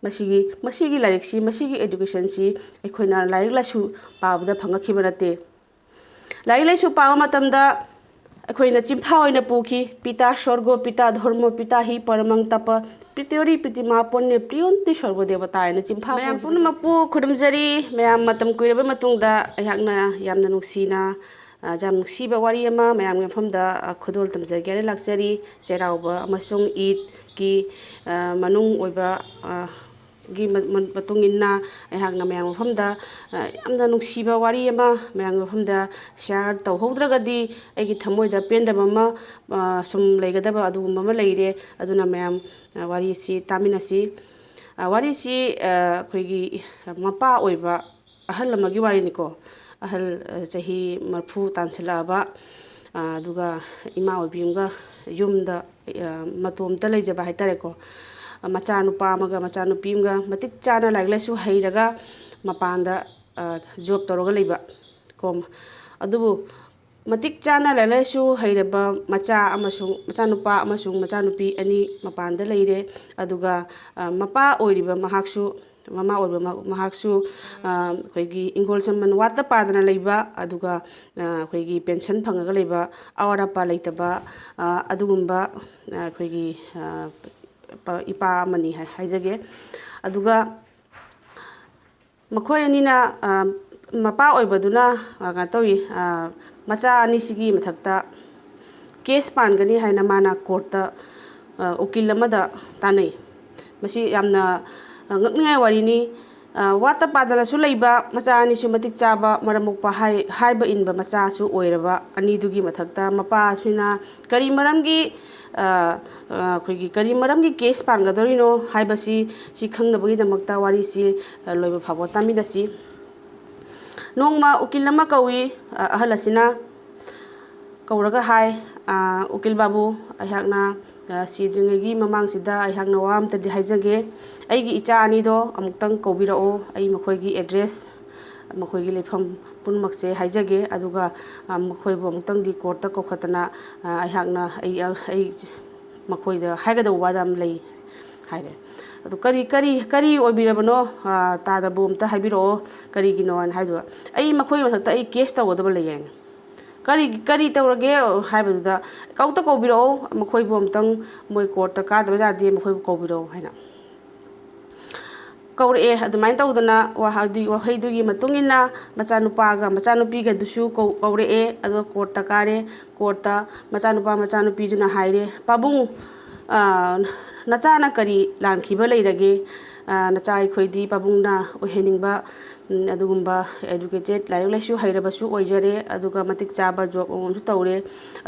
ꯃꯁꯤꯒꯤ ꯂꯥꯏꯔꯤꯛꯁꯤ ꯃꯁꯤꯒꯤ ꯑꯦꯗꯨꯀꯦꯁꯟꯁꯤ ꯑꯩꯈꯣꯏꯅ ꯂꯥꯏꯔꯤꯛ ꯂꯥꯏꯁꯨ ꯄꯥꯕꯗ ꯐꯪꯉꯛꯈꯤꯕ ꯅꯠꯇꯦ ꯂꯥꯏꯔꯤꯛ ꯂꯥꯏꯁꯨ ꯄꯥꯕ ꯃꯇꯝꯗ ꯑꯩꯈꯣꯏꯅ ꯆꯤꯡꯐꯥ ꯑꯣꯏꯅ ꯄꯨꯈꯤ ꯄꯤꯇꯥ ꯁ꯭ꯋꯔꯒꯣ ꯄꯤꯇꯥ ꯙꯔꯃꯣ ꯄꯤꯇꯥ ꯍꯤ ꯄꯔꯃꯪ ꯇꯄ ꯄ꯭ꯔꯤꯇꯤꯌꯣꯔꯤ ꯄ꯭ꯔꯤꯇꯤꯃꯥ ꯄꯨꯟꯅ ꯄ꯭ꯔꯤꯌꯣꯟꯇꯤ ꯁ꯭ꯋꯔꯒꯣ ꯗꯦꯕꯇꯥ ꯍꯥꯏꯅ ꯆꯤꯡꯐꯥ ꯃꯌꯥꯝ ꯄꯨꯝꯅꯃꯛꯄꯨ ꯈꯨꯔꯨꯝꯖꯔꯤ ꯃꯌꯥꯝ ꯃꯇꯝ ꯀꯨꯏꯔꯕ ꯃꯇꯨꯡꯗ ꯑꯩꯍꯥꯛꯅ ꯌꯥꯝꯅ ꯅꯨꯡꯁꯤꯅ ꯌꯥꯝ ꯅꯨꯡꯁꯤꯕ ꯋꯥꯔꯤ ꯑꯃ ꯃꯌꯥꯝꯒꯤ ꯃꯐꯝꯗ ꯈꯨꯗꯣꯜ ꯇꯝꯖꯒꯦ ꯍꯥꯏꯅ ꯂꯥꯛꯆꯔꯤ ꯆꯩꯔꯥꯎꯕ ꯑꯃꯁꯨꯡ ꯏꯗꯀꯤ ꯃꯅꯨꯡ ꯑꯣꯏꯕ ꯒꯤ ꯃꯇꯨꯡ ꯏꯟꯅ ꯑꯩꯍꯥꯛꯅ ꯃꯌꯥꯝ ꯃꯐꯝꯗ ꯌꯥꯝꯅ ꯅꯨꯡꯁꯤꯕ ꯋꯥꯔꯤ ꯑꯃ ꯃꯌꯥꯝꯒꯤ ꯃꯐꯝꯗ ꯁꯤꯌꯥꯔ ꯇꯧꯍꯧꯗ꯭ꯔꯒꯗꯤ ꯑꯩꯒꯤ ꯊꯃꯣꯏꯗ ꯄꯦꯟꯗꯕ ꯑꯃ ꯁꯨꯝ ꯂꯩꯒꯗꯕ ꯑꯗꯨꯒꯨꯝꯕ ꯑꯃ ꯂꯩꯔꯦ ꯑꯗꯨꯅ ꯃꯌꯥꯝ ꯋꯥꯔꯤꯁꯤ ꯇꯥꯃꯤꯟꯅꯁꯤ ꯋꯥꯔꯤꯁꯤ ꯑꯩꯈꯣꯏꯒꯤ ꯃꯄꯥ ꯑꯣꯏꯕ ꯑꯍꯜ ꯑꯃꯒꯤ ꯋꯥꯔꯤꯅꯤꯀꯣ ꯑꯍꯜ ꯆꯍꯤ 40 ꯇꯥꯟꯁꯤꯜꯂꯛꯑꯕ ꯑꯗꯨꯒ ꯏꯃꯥ ꯑꯣꯏꯕꯤ ꯑꯃꯒ ꯌꯨꯝꯗ ꯃꯇꯣꯝꯇ ꯂꯩꯖꯕ ꯍꯥꯏꯇꯥꯔꯦꯀꯣ ꯃꯆꯥꯅꯨꯄꯥ ꯑꯃꯒ ꯃꯆꯥꯅꯨꯄꯤ ꯑꯃꯒ ꯃꯇꯤꯛ ꯆꯥꯅ ꯂꯥꯏꯔꯤꯛ ꯂꯥꯏꯁꯨ ꯍꯩꯔꯒ ꯃꯄꯥꯟꯗ ꯖꯣꯕ ꯇꯧꯔꯒ ꯂꯩꯕ ꯀꯣ ꯑꯗꯨꯕꯨ ꯃꯇꯤꯛ ꯆꯥꯅ ꯂꯥꯏꯔꯤꯛ ꯂꯥꯏꯁꯨ ꯍꯩꯔꯕ ꯃꯆꯥꯅꯨꯄꯥ ꯑꯃꯁꯨꯡ ꯃꯆꯥꯅꯨꯄꯤ ꯑꯅꯤ ꯃꯄꯥꯟꯗ ꯂꯩꯔꯦ ꯑꯗꯨꯒ ꯃꯄꯥ ꯑꯣꯏꯔꯤꯕ ꯃꯍꯥꯛꯁꯨ ꯃꯃꯥ ꯑꯣꯏꯕ ꯃꯍꯥꯛꯁꯨ ꯑꯩꯈꯣꯏꯒꯤ ꯏꯪꯈꯣꯜ ꯁꯝꯕꯟ ꯋꯥꯠꯇ ꯄꯥꯗꯅ ꯂꯩꯕ ꯑꯗꯨꯒ ꯑꯩꯈꯣꯏꯒꯤ ꯄꯦꯟꯁꯟ ꯐꯪꯉꯒ ꯂꯩꯕ ꯑꯋꯥꯠ ꯑꯄꯥ ꯂꯩꯇꯕ ꯑꯗꯨꯒꯨꯝꯕ ꯑꯩꯈꯣꯏꯒꯤ ꯏꯄꯥ ꯑꯃꯅꯤ ꯍꯥꯏꯖꯒꯦ ꯑꯗꯨꯒ ꯃꯈꯣꯏ ꯑꯅꯤꯅ ꯃꯄꯥ ꯑꯣꯏꯕꯗꯨꯅ ꯀꯩꯅꯣ ꯇꯧꯏ ꯃꯆꯥ ꯑꯅꯤꯁꯤꯒꯤ ꯃꯊꯛꯇ ꯀꯦꯁ ꯄꯥꯟꯒꯅꯤ ꯍꯥꯏꯅ ꯃꯥꯅ ꯀꯣꯔꯠꯇ ꯎꯀꯤꯜ ꯑꯃꯗ ꯇꯥꯟꯅꯩ ꯃꯁꯤ ꯌꯥꯝꯅ ꯉꯛꯅꯤꯡꯉꯥꯏ ꯋꯥꯔꯤꯅꯤ ꯋꯥꯠꯇ ꯄꯥꯗꯅꯁꯨ ꯂꯩꯕ ꯃꯆꯥ ꯑꯅꯤꯁꯨ ꯃꯇꯤꯛ ꯆꯥꯕ ꯃꯔꯝ ꯃꯣꯛꯄ ꯍꯥꯏꯕ ꯏꯟꯕ ꯃꯆꯥꯁꯨ ꯑꯣꯏꯔꯕ ꯑꯅꯤꯗꯨꯒꯤ ꯃꯊꯛꯇ ꯃꯄꯥꯁꯤꯅ ꯀꯔꯤ ꯃꯔꯝꯒꯤ ꯀꯦꯁ ꯄꯥꯟꯒꯗꯧꯔꯤꯅꯣ ꯍꯥꯏꯕꯁꯤ ꯈꯪꯅꯕꯒꯤꯗꯃꯛꯇ ꯋꯥꯔꯤꯁꯤ ꯂꯣꯏꯕ ꯐꯥꯎꯕ ꯇꯥꯃꯤꯟꯅꯁꯤ ꯅꯣꯡꯃ ꯎꯀꯤꯜ ꯑꯃ ꯀꯧꯏ ꯑꯍꯜ ꯑꯁꯤꯅ ꯀꯧꯔꯒ ꯍꯥꯏ ꯎꯀꯤꯜ ꯕꯥꯕꯨ ꯑꯩꯍꯥꯛꯅ ꯁꯤꯗ꯭ꯔꯤꯉꯩꯒꯤ ꯃꯃꯥꯡꯁꯤꯗ ꯑꯩꯍꯥꯛꯅ ꯋꯥ ꯑꯃꯇꯗꯤ ꯍꯥꯏꯖꯒꯦ ꯑꯩꯒꯤ ꯏꯆꯥ ꯑꯅꯤꯗꯣ ꯑꯃꯨꯛꯇꯪ ꯀꯧꯕꯤꯔꯛꯑꯣ ꯑꯩ ꯃꯈꯣꯏꯒꯤ ꯑꯦꯗ꯭ꯔꯦꯁ ꯃꯈꯣꯏꯒꯤ ꯂꯩꯐꯝ ꯄꯨꯝꯅꯃꯛꯁꯦ ꯍꯥꯏꯖꯒꯦ ꯑꯗꯨꯒ ꯃꯈꯣꯏꯕꯨ ꯑꯃꯨꯛꯇꯪꯗꯤ ꯀꯣꯔꯠꯇ ꯀꯧꯈꯠꯇꯅ ꯑꯩꯍꯥꯛꯅ ꯑꯩ ꯃꯈꯣꯏꯗ ꯍꯥꯏꯒꯗꯧꯕ ꯋꯥ ꯌꯥꯝ ꯂꯩ ꯍꯥꯏꯔꯦ ꯑꯗꯨ ꯀꯔꯤ ꯑꯣꯏꯕꯤꯔꯕꯅꯣ ꯇꯥꯗꯕꯨ ꯑꯝꯇ ꯍꯥꯏꯕꯤꯔꯛꯑꯣ ꯀꯔꯤꯒꯤꯅꯣ ꯍꯥꯏꯅ ꯍꯥꯏꯗꯨꯒ ꯑꯩ ꯃꯈꯣꯏꯒꯤ ꯃꯊꯛꯇ ꯑꯩ ꯀꯦꯁ ꯇꯧꯒꯗꯕ ꯂꯩ ꯍꯥꯏꯅ ꯀꯔꯤ ꯇꯧꯔꯒꯦ ꯍꯥꯏꯕꯗꯨꯗ ꯀꯧꯕꯤꯔꯛꯑꯣ ꯃꯈꯣꯏꯕꯨ ꯑꯝꯇꯪ ꯃꯣꯏ ꯀꯣꯔꯠꯇ ꯀꯥꯗꯕ ꯌꯥꯗꯦ ꯃꯈꯣꯏꯕꯨ ꯀꯧꯕꯤꯔꯛꯑꯣ ꯍꯥꯏꯅ ꯀꯧꯔꯛꯑꯦ ꯑꯗꯨꯃꯥꯏꯅ ꯇꯧꯗꯅ ꯋꯥꯍꯩꯗꯨꯒꯤ ꯃꯇꯨꯡ ꯏꯟꯅ ꯃꯆꯥꯅꯨꯄꯥꯒ ꯃꯆꯥꯅꯨꯄꯤꯒꯗꯨꯁꯨ ꯀꯧꯔꯛꯑꯦ ꯑꯗꯨꯒ ꯀꯣꯔꯠꯇ ꯀꯥꯔꯦ ꯀꯣꯔꯠꯇ ꯃꯆꯥꯅꯨꯄꯤꯗꯨꯅ ꯍꯥꯏꯔꯦ ꯄꯥꯕꯨꯡ ꯅꯆꯥꯅ ꯀꯔꯤ ꯂꯥꯟꯈꯤꯕ ꯂꯩꯔꯒꯦ ꯅꯆꯥ ꯑꯩꯈꯣꯏꯗꯤ ꯄꯥꯕꯨꯡꯅ ꯑꯣꯏꯍꯟꯅꯤꯡꯕ ꯑꯗꯨꯒꯨꯝꯕ ꯏꯗꯨꯀꯦꯇꯦꯠ ꯂꯥꯏꯔꯤꯛ ꯂꯥꯏꯁꯨ ꯍꯩꯔꯕꯁꯨ ꯑꯣꯏꯖꯔꯦ ꯑꯗꯨꯒ ꯃꯇꯤꯛ ꯆꯥꯕ ꯖꯣꯕ ꯑꯃꯁꯨ ꯇꯧꯔꯦ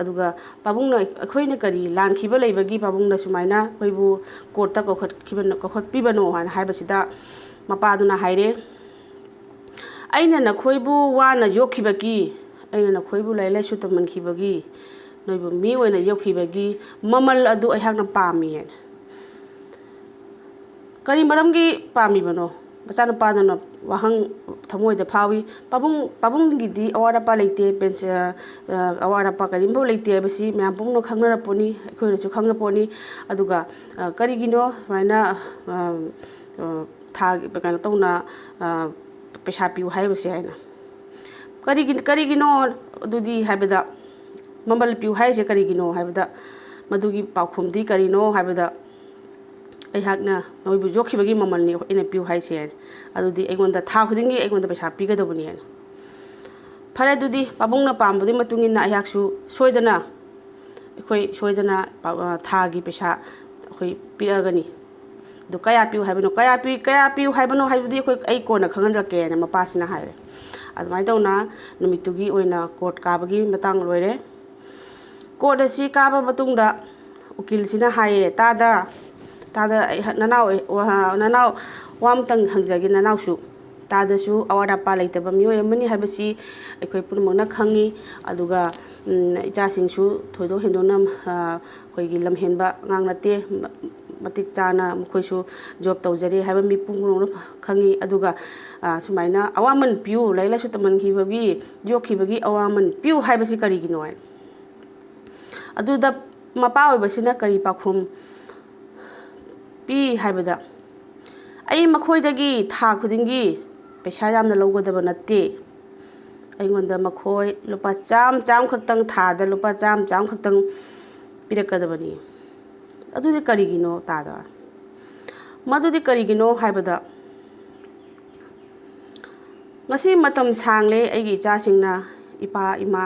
ꯑꯗꯨꯒ ꯄꯥꯕꯨꯡꯅ ꯑꯩꯈꯣꯏꯅ ꯀꯔꯤ ꯂꯥꯟꯈꯤꯕ ꯂꯩꯕꯒꯤ ꯄꯥꯕꯨꯡꯅ ꯁꯨꯃꯥꯏꯅ ꯑꯩꯈꯣꯏꯕు ꯀꯣꯔꯠꯇ ꯀꯧꯈꯠꯄꯤꯕꯅꯣ ꯍꯥꯏꯅ ꯍꯥꯏꯕꯁꯤꯗ ꯃꯄꯥꯗꯨꯅ ꯍꯥꯏꯔꯦ ꯑꯩꯅ ꯅꯈꯣꯏꯕꯨ ꯋꯥꯅ ꯌꯣꯛꯈꯤꯕꯒꯤ ꯑꯩꯅ ꯅꯈꯣꯏꯕꯨ ꯂꯥꯏꯔꯤꯛ ꯂꯥꯏꯁꯨ ꯇꯝꯍꯟꯈꯤꯕꯒꯤ ꯅꯣꯏꯕꯨ ꯃꯤ ꯑꯣꯏꯅ ꯌꯣꯛꯈꯤꯕꯒꯤ ꯃꯃꯜ ꯑꯗꯨ ꯑꯩꯍꯥꯛꯅ ꯄꯥꯝꯃꯤ ꯍꯥꯏꯅ ꯀꯔꯤ ꯃꯔꯝꯒꯤ ꯄꯥꯝꯃꯤꯕꯅꯣ ꯃꯆꯥꯅꯨꯄꯥꯗꯨꯅ ꯋꯥꯍꯪ ꯊꯃꯣꯏꯗ ꯐꯥꯎꯏ ꯄꯥꯕꯨꯡꯒꯤꯗꯤ ꯑꯋꯥꯠ ꯑꯄꯥ ꯂꯩꯇꯦ ꯑꯋꯥꯠ ꯑꯄꯥ ꯀꯔꯤꯝꯐꯥꯎ ꯂꯩꯇꯦ ꯍꯥꯏꯕꯁꯤ ꯃꯌꯥꯝ ꯄꯨꯝꯅꯃꯛ ꯈꯪꯅꯔꯛꯄꯅꯤ ꯑꯩꯈꯣꯏꯅꯁꯨ ꯈꯪꯉꯛꯄꯅꯤ ꯑꯗꯨꯒ ꯀꯔꯤꯒꯤꯅꯣ ꯁꯨꯃꯥꯏꯅ ꯀꯩꯅꯣ ꯇꯧꯅ ꯄꯩꯁꯥ ꯄꯤꯌꯨ ꯍꯥꯏꯕꯁꯦ ꯍꯥꯏꯅ ꯀꯔꯤꯒꯤꯅꯣ ꯑꯗꯨꯗꯤ ꯍꯥꯏꯕꯗ ꯃꯃꯜ ꯄꯤꯌꯨ ꯍꯥꯏꯔꯤꯁꯦ ꯀꯔꯤꯒꯤꯅꯣ ꯍꯥꯏꯕꯗ ꯃꯗꯨꯒꯤ ꯄꯥꯎꯈꯨꯝꯗꯤ ꯀꯔꯤꯅꯣ ꯍꯥꯏꯕꯗ ꯑꯩꯍꯥꯛꯅ ꯅꯣꯏꯕꯨ ꯌꯣꯛꯈꯤꯕꯒꯤ ꯃꯃꯜꯅꯤ ꯑꯩꯅ ꯄꯤꯌꯨ ꯍꯥꯏꯁꯦ ꯍꯥꯏꯅ ꯑꯗꯨꯗꯤ ꯑꯩꯉꯣꯟꯗ ꯊꯥ ꯈꯨꯗꯤꯡꯒꯤ ꯑꯩꯉꯣꯟꯗ ꯄꯩꯁꯥ ꯄꯤꯒꯗꯕꯅꯤ ꯍꯥꯏꯅ ꯐꯔꯦ ꯑꯗꯨꯗꯤ ꯄꯥꯕꯨꯡꯅ ꯄꯥꯝꯕꯗꯨꯒꯤ ꯃꯇꯨꯡ ꯏꯟꯅ ꯑꯩꯍꯥꯛꯁꯨ ꯁꯣꯏꯗꯅ ꯊꯥꯒꯤ ꯄꯩꯁꯥ ꯑꯩꯈꯣꯏ ꯄꯤꯔꯛꯑꯒꯅꯤ ꯑꯗꯨ ꯀꯌꯥ ꯄꯤꯌꯨ ꯍꯥꯏꯕꯅꯣ ꯍꯥꯏꯕꯗꯤ ꯑꯩ ꯀꯣꯟꯅ ꯈꯪꯍꯜꯂꯛꯀꯦ ꯍꯥꯏꯅ ꯃꯄꯥꯁꯤꯅ ꯍꯥꯏꯔꯦ ꯑꯗꯨꯃꯥꯏꯅ ꯇꯧꯅ ꯅꯨꯃꯤꯠꯇꯨꯒꯤ ꯑꯣꯏꯅ ꯀꯣꯔꯠ ꯀꯥꯕꯒꯤ ꯃꯇꯥꯡ ꯂꯣꯏꯔꯦ ꯀꯣꯔꯠ ꯑꯁꯤ ꯀꯥꯕ ꯃꯇꯨꯡꯗ ꯎꯀꯤꯜꯁꯤꯅ ꯍꯥꯏꯌꯦ ꯇꯥꯗ ꯅꯅꯥꯎ ꯋꯥ ꯑꯃꯇꯪ ꯍꯪꯖꯒꯦ ꯅꯅꯥꯎꯁꯨ ꯇꯥꯗꯁꯨ ꯑꯋꯥꯠ ꯑꯄꯥ ꯂꯩꯇꯕ ꯃꯤꯑꯣꯏ ꯑꯃꯅꯤ ꯍꯥꯏꯕꯁꯤ ꯑꯩꯈꯣꯏ ꯄꯨꯝꯅꯃꯛꯅ ꯈꯪꯉꯤ ꯑꯗꯨꯒ ꯏꯆꯥꯁꯤꯡꯁꯨ ꯊꯣꯏꯗꯣꯛ ꯍꯦꯟꯗꯣꯛꯅ ꯑꯩꯈꯣꯏꯒꯤ ꯂꯝꯍꯦꯟꯕ ꯑꯉꯥꯡ ꯅꯠꯇꯦ ꯃꯇꯤꯛ ꯆꯥꯅ ꯃꯈꯣꯏꯁꯨ ꯖꯣꯕ ꯇꯧꯖꯔꯦ ꯍꯥꯏꯕ ꯃꯤ ꯄꯨꯝꯅꯃꯛꯅ ꯈꯪꯉꯤ ꯑꯗꯨꯒ ꯁꯨꯃꯥꯏꯅ ꯑꯋꯥꯃꯟ ꯄꯤꯌꯨ ꯂꯥꯏꯔꯤꯛ ꯂꯥꯏꯁꯨ ꯇꯝꯍꯟꯈꯤꯕꯒꯤ ꯌꯣꯛꯈꯤꯕꯒꯤ ꯑꯋꯥꯃꯟ ꯄꯤꯌꯨ ꯍꯥꯏꯕꯁꯤ ꯀꯔꯤꯒꯤꯅꯣ ꯍꯥꯏ ꯑꯗꯨꯗ ꯃꯄꯥ ꯑꯣꯏꯕꯁꯤꯅ ꯀꯔꯤ ꯄꯥꯎꯈꯨꯝ ꯄꯤ ꯍꯥꯏꯕꯗ ꯑꯩ ꯃꯈꯣꯏꯗꯒꯤ ꯊꯥ ꯈꯨꯗꯤꯡꯒꯤ ꯄꯩꯁꯥ ꯌꯥꯝꯅ ꯂꯧꯒꯗꯕ ꯅꯠꯇꯦ ꯑꯩꯉꯣꯟꯗ ꯃꯈꯣꯏ ꯂꯨꯄꯥ ꯆꯥꯝ ꯈꯛꯇꯪ ꯊꯥꯗ ꯂꯨꯄꯥ ꯆꯥꯝ ꯈꯛꯇꯪ ꯄꯤꯔꯛꯀꯗꯕꯅꯤ ꯑꯗꯨꯗꯤ ꯀꯔꯤꯒꯤꯅꯣ ꯇꯥꯗ ꯃꯗꯨꯗꯤ ꯀꯔꯤꯒꯤꯅꯣ ꯍꯥꯏꯕꯗ ngasi matam sangle aigi ichasingna ipa ima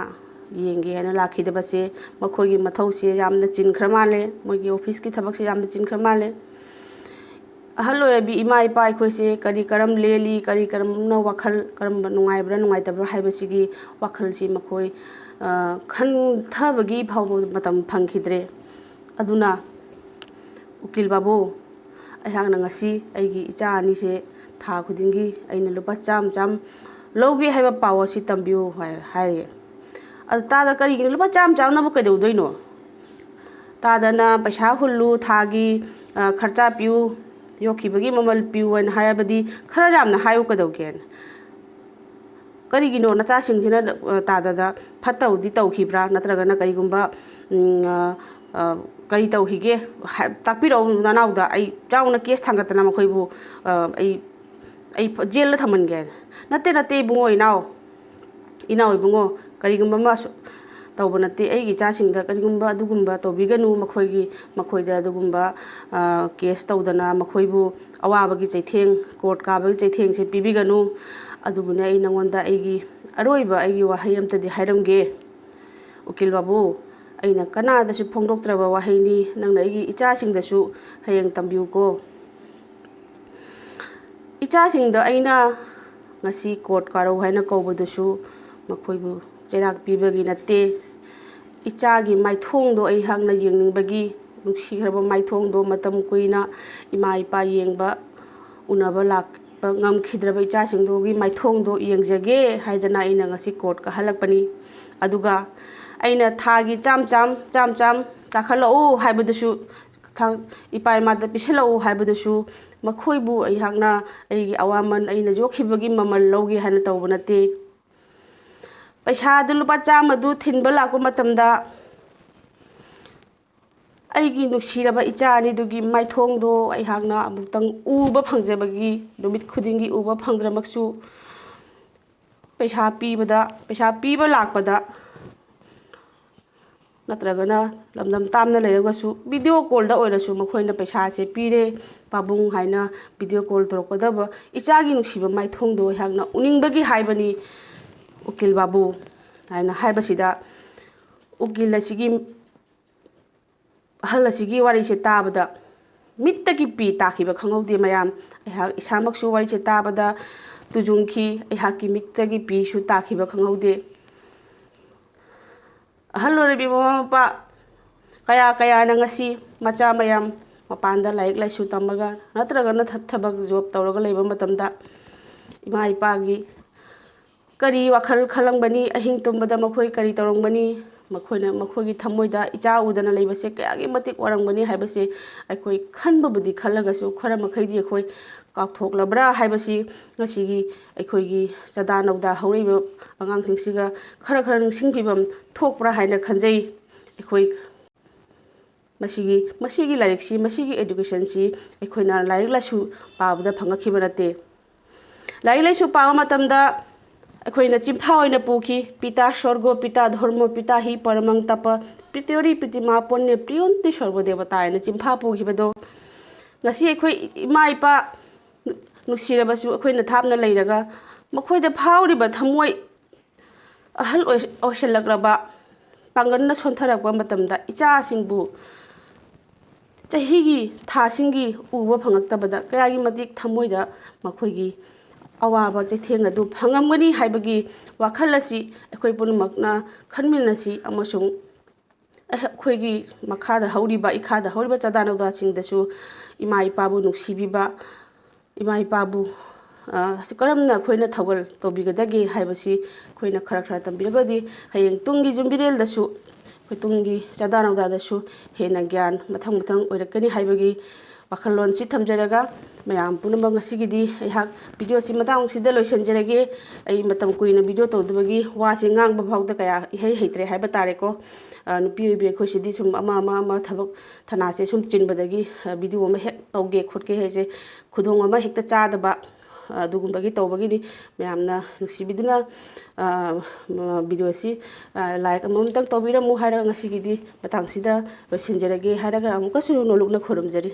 yenge hana lakhidabase makhogi mathause yamna chinkhra male mogi office ki thabak se yamna chinkhra male ahal oirabi ima ipa aikoise kari karam leli kari karam na wakhal karam nungaibra nungaitabra haibasigi wakhal si makhoi khan thabagi phau matam phangkhidre aduna ukil babu aihangna ngasi aigi icha ani se tha khudingi aina lupa cham logi haiba pawa si tambiu hai ad tada kari gi lupa cham na bu kadeu doino tada na paisa hullu thagi kharcha piu yokhibagi mamal piu wan hayabadi khara jamna hayu kadeu gen kari gi no na cha singina tada da phatau di taukhibra natraga na kari gumba kari tauhige takpiro nanauda ai chauna case thangatana makhoibu ai jail la thaman gen nate bungo inao bungo karigumba ma tawba nate ai gi cha singda karigumba adugumba tobiganu makhoida adugumba case tawdana makhoibu awabagi chaitheng court kabagi chaitheng se pibiganu adubune ai nangonda ai gi aroiba ai gi wahai amtadi hairamge ukil babu aina kanada su phongdoktraba wahaini nangna ai gi icha singdasu hayeng tambiu ko icha singda aina ngasi court karo haina kawbadusu makhoibu chairak pibagi natte icha gi maithongdo ai hangna yengningbagi nungsigraba maithongdo matam kuina ima ipa yengba unaba lak ngam khidraba icha singdo gi maithongdo yengjage haidana aina ngasi court ka halakpani aduga aina thagi cham takhalau haibadusu ipa ima da piselau haibadusu makhoibu ai hangna aigi awaman aina jokhibagi mamal logi hana tawba nate paisa du lupa cham adu thinba lakpa matamda aigi nuksiraba icha ani dugi maithongdo ai hangna amutang uba phangjabagi numit khudingi uba phangdramaksu paisa piba lakpada natragana lamdam tamna leragasu video call da oirasu makhoina paisa se pire pabung haina video call torkodaba ichagi nuksiba maithongdo hangna uningbagi haibani ukil babu haina haibasida ukil asigi ahal asigi wari se tabada mittagi pi takhiba khangaude mayam ai isamaksu wari se tabada tujungki ai haki mittagi pi su takhiba khangaude ahal oirabi mama kaya na ngasi macha mayam mapanda laik laisu tamaga natraga na thabak job tawraga leiba matamda ima ipagi kari wakhal khalangbani ahing tumbada makhoi kari tawrangbani makhoigi thamoida icha udana leibase kayagi matik warangbani haibase aikoi khanbabudi khallagasu khara makhaidi akhoi kauthoklabra haibasi ngasigi aikhoigi chada nauda haureiba angangsingsiga khara ningsingpibam thokpra haina khanjai aikoi masigi lariksi masigi education si aikhoina larik lasu pabada phangakhiba nate larik lasu pawa matamda aikhoina chimpha oina puki pita sorgo pita dharma pita hi paramang tapa prityori pritima ponne priyonti sorgo devata aina chimpha pukhibado ngasi aikhoi ima ipa nuksirabasu aikhoina thapna leiraga makhoida phawriba thamoi ahal oisalagraba panganna sontharakba matamda icha singbu chahigi thasingi uba phangaktabada kayagi matik thamoida makhoigi awaba chaitheng adu phangamgani haibagi wakhal asi akhoi punumakna khanminasi amasung akhoi makhada hauriba ikhada hauriba chadanauda singdasu ima ipabu nuksibiba ima ipabu karamna akhoi thawgal tobigadagi haibasi akhoi khara tambiragadi hayeng tungi jumbirel dasu kutungi chadanauda dasu hena gyan mathang oirakani haibagi wakhallon si thamjaraga mayam punamba ngasigidi aihak video si matang sida loisanjarage ai matam kuina video tawdubagi wasi ngang ba phawda kaya ihei heitre haiba tare ko नुपी ꯑꯣꯏꯕꯤ ꯑꯩꯈꯣꯏꯁꯤꯗꯤ ꯁꯨꯝ ꯑꯃ ꯊꯕꯛ ꯊꯅꯥꯁꯦ ꯁꯨꯝ ꯆꯤꯟꯕꯗꯒꯤ video ꯑꯃ ꯍꯦꯛ ꯇꯧꯒꯦ ꯈꯣꯠꯀꯦ ꯍꯥꯏꯁꯦ ꯈꯨꯗꯣꯡ ꯑꯃ ꯍꯦꯛꯇ ꯆꯥꯗꯕ ꯑꯗꯨꯒꯨꯝꯕꯒꯤ ꯇꯧꯕꯒꯤꯅꯤ ꯃꯌꯥꯝꯅ ꯅꯨꯡꯁꯤꯕꯤꯗꯨꯅ ꯚꯤꯗꯤꯑꯣꯁꯤ ꯂꯥꯏꯛ ꯑꯃꯃꯝꯇꯪ ꯇꯧꯕꯤꯔꯝꯃꯨ ꯍꯥꯏꯔꯒ ꯉꯁꯤꯒꯤꯗꯤ ꯃꯇꯥꯡꯁꯤꯗ ꯂꯣꯏꯁꯤꯟꯖꯔꯒꯦ ꯍꯥꯏꯔꯒ ꯑꯃꯨꯛꯀꯁꯨ ꯅꯣꯜꯂꯨꯛꯅ ꯈꯨꯔꯨꯝꯖꯔꯤ